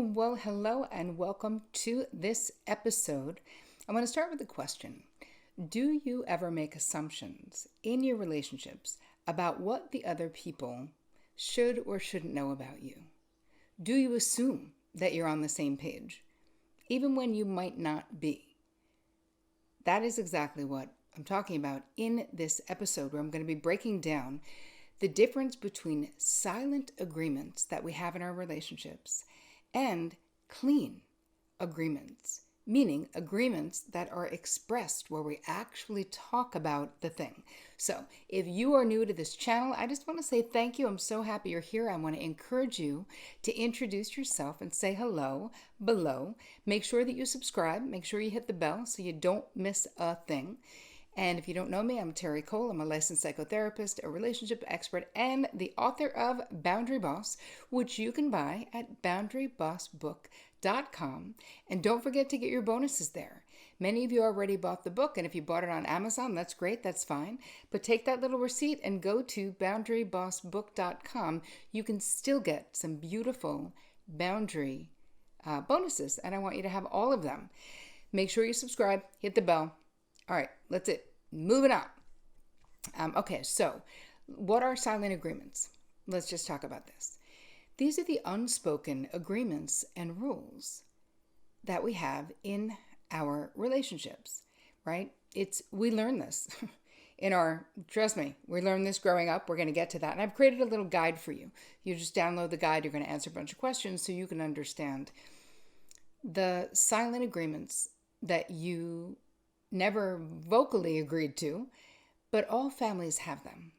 Well, hello and welcome to this episode. I'm going to start with a question. Do you ever make assumptions in your relationships about what the other people should or shouldn't know about you? Do you assume that you're on the same page, even when you might not be? That is exactly what I'm talking about in this episode, where I'm going to be breaking down the difference between silent agreements that we have in our relationships and clean agreements, meaning agreements that are expressed where we actually talk about the thing. So if you are new to this channel, I just want to say thank you. I'm so happy you're here. I want to encourage you to introduce yourself and say hello below. Make sure that you subscribe. Make sure you hit the bell so you don't miss a thing. And if you don't know me, I'm Terri Cole. I'm a licensed psychotherapist, a relationship expert, and the author of Boundary Boss, which you can buy at boundarybossbook.com. And don't forget to get your bonuses there. Many of you already bought the book, and if you bought it on Amazon, that's great, that's fine. But take that little receipt and go to boundarybossbook.com. You can still get some beautiful boundary bonuses, and I want you to have all of them. Make sure you subscribe, hit the bell. All right, that's it. Moving on. Okay, so what are silent agreements? Let's just talk about this. These are the unspoken agreements and rules that we have in our relationships, right? We learn this trust me, we learned this growing up. We're going to get to that. And I've created a little guide for you. You just download the guide. You're going to answer a bunch of questions so you can understand the silent agreements that you never vocally agreed to, but all families have them.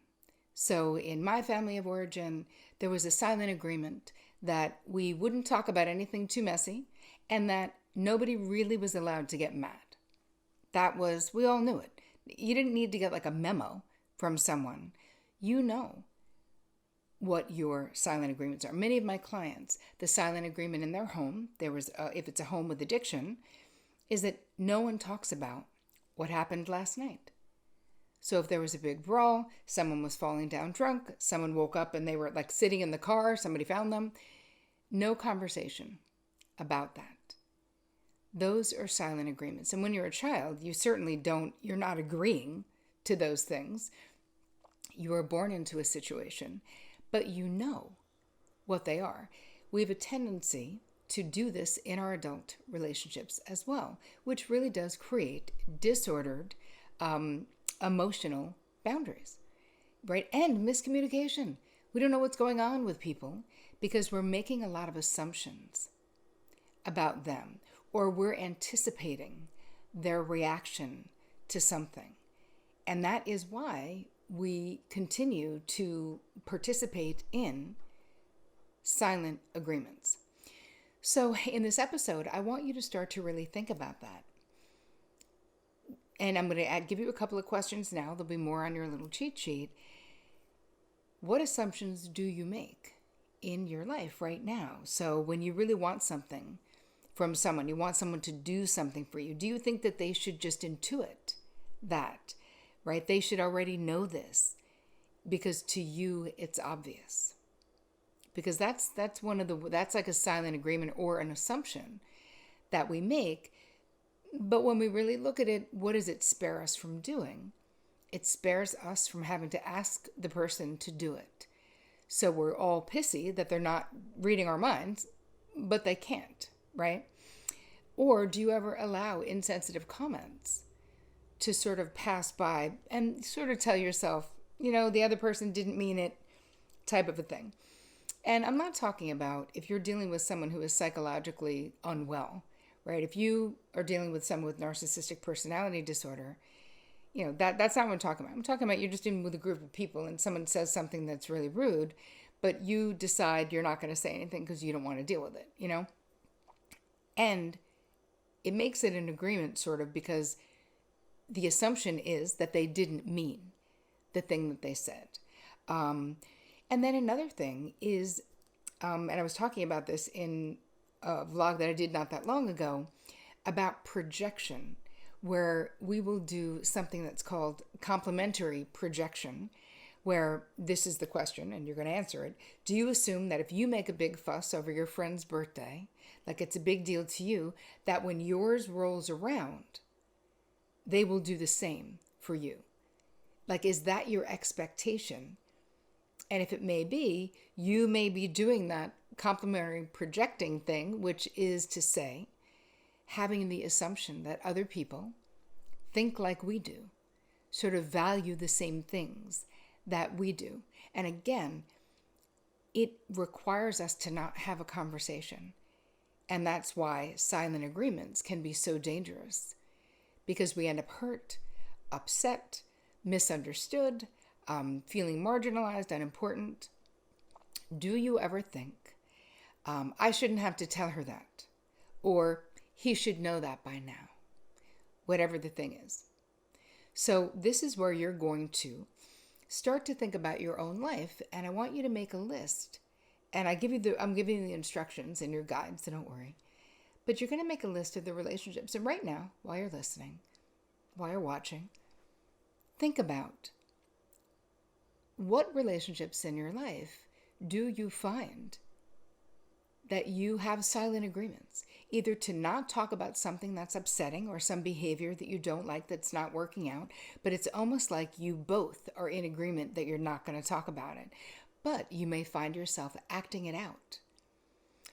So in my family of origin, there was a silent agreement that we wouldn't talk about anything too messy and that nobody really was allowed to get mad. We all knew it. You didn't need to get like a memo from someone. You know what your silent agreements are. Many of my clients, the silent agreement in their home, if it's a home with addiction, is that no one talks about what happened last night. So if there was a big brawl, someone was falling down drunk, someone woke up and they were like sitting in the car, somebody found them, no conversation about that. Those are silent agreements. And when you're a child, you're not agreeing to those things. You are born into a situation, but you know what they are. We have a tendency to do this in our adult relationships as well, which really does create disordered emotional boundaries, right? And miscommunication. We don't know what's going on with people because we're making a lot of assumptions about them, or we're anticipating their reaction to something. And that is why we continue to participate in silent agreements. So in this episode, I want you to start to really think about that. And I'm going to give you a couple of questions now. There'll be more on your little cheat sheet. What assumptions do you make in your life right now? So when you really want something from someone, you want someone to do something for you, do you think that they should just intuit that, right? They should already know this because to you it's obvious. Because that's like a silent agreement or an assumption that we make. But when we really look at it, what does it spare us from doing? It spares us from having to ask the person to do it. So we're all pissy that they're not reading our minds, but they can't, right? Or do you ever allow insensitive comments to sort of pass by and sort of tell yourself, the other person didn't mean it, type of a thing? And I'm not talking about if you're dealing with someone who is psychologically unwell, right? If you are dealing with someone with narcissistic personality disorder, that's not what I'm talking about. I'm talking about you're just dealing with a group of people and someone says something that's really rude, but you decide you're not going to say anything because you don't want to deal with it, And it makes it an agreement sort of because the assumption is that they didn't mean the thing that they said. And then another thing is, and I was talking about this in a vlog that I did not that long ago, about projection, where we will do something that's called complementary projection, where this is the question and you're going to answer it. Do you assume that if you make a big fuss over your friend's birthday, like it's a big deal to you, that when yours rolls around, they will do the same for you? Like, is that your expectation? And if it may be, you may be doing that complementary projecting thing, which is to say, having the assumption that other people think like we do, sort of value the same things that we do. And again, it requires us to not have a conversation. And that's why silent agreements can be so dangerous, because we end up hurt, upset, misunderstood, feeling marginalized, unimportant. Do you ever think, I shouldn't have to tell her that, or he should know that by now, whatever the thing is? So this is where you're going to start to think about your own life, and I want you to make a list. And I'm giving you the instructions in your guide, so don't worry. But you're going to make a list of the relationships. And right now, while you're listening, while you're watching, think about what relationships in your life do you find that you have silent agreements, either to not talk about something that's upsetting or some behavior that you don't like that's not working out, but it's almost like you both are in agreement that you're not going to talk about it. But you may find yourself acting it out.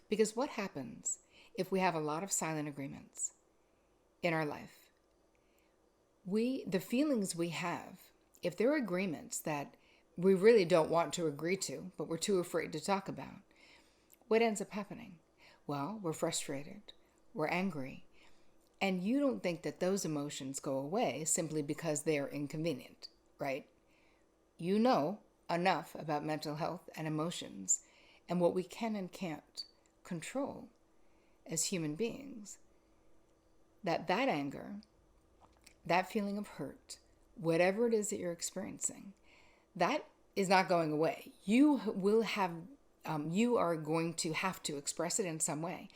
Because what happens if we have a lot of silent agreements in our life? The feelings we have, if there are agreements that we really don't want to agree to, but we're too afraid to talk about, what ends up happening? Well, we're frustrated, we're angry, and you don't think that those emotions go away simply because they are inconvenient, right? You know enough about mental health and emotions and what we can and can't control as human beings, that anger, that feeling of hurt, whatever it is that you're experiencing, that is not going away. You are going to have to express it in some way.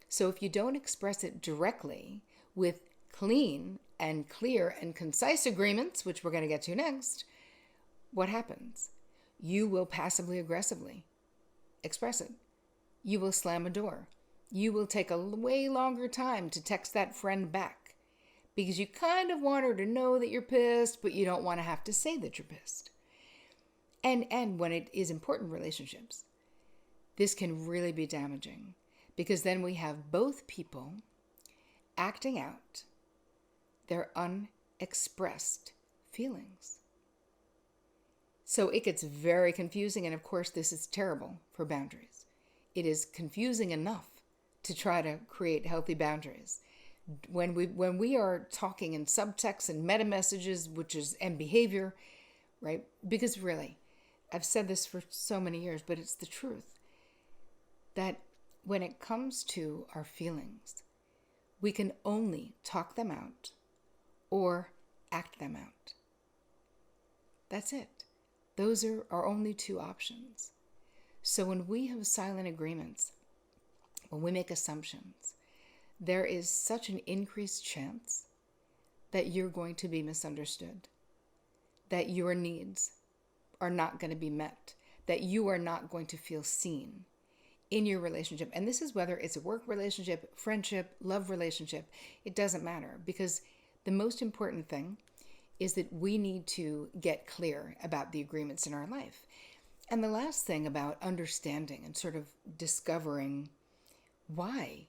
So if you don't express it directly with clean and clear and concise agreements, which we're going to get to next, what happens? You will passively aggressively express it. You will slam a door. You will take a way longer time to text that friend back because you kind of want her to know that you're pissed, but you don't want to have to say that you're pissed. And when it is important relationships, this can really be damaging because then we have both people acting out their unexpressed feelings. So it gets very confusing, and of course this is terrible for boundaries. It is confusing enough to try to create healthy boundaries. When we are talking in subtext and meta messages, and behavior, right? Because really, I've said this for so many years, but it's the truth, that when it comes to our feelings, we can only talk them out or act them out. That's it. Those are our only two options. So when we have silent agreements, when we make assumptions, there is such an increased chance that you're going to be misunderstood, that your needs are not going to be met, that you are not going to feel seen in your relationship. And this is whether it's a work relationship, friendship, love relationship, it doesn't matter, because the most important thing is that we need to get clear about the agreements in our life. And the last thing about understanding and sort of discovering why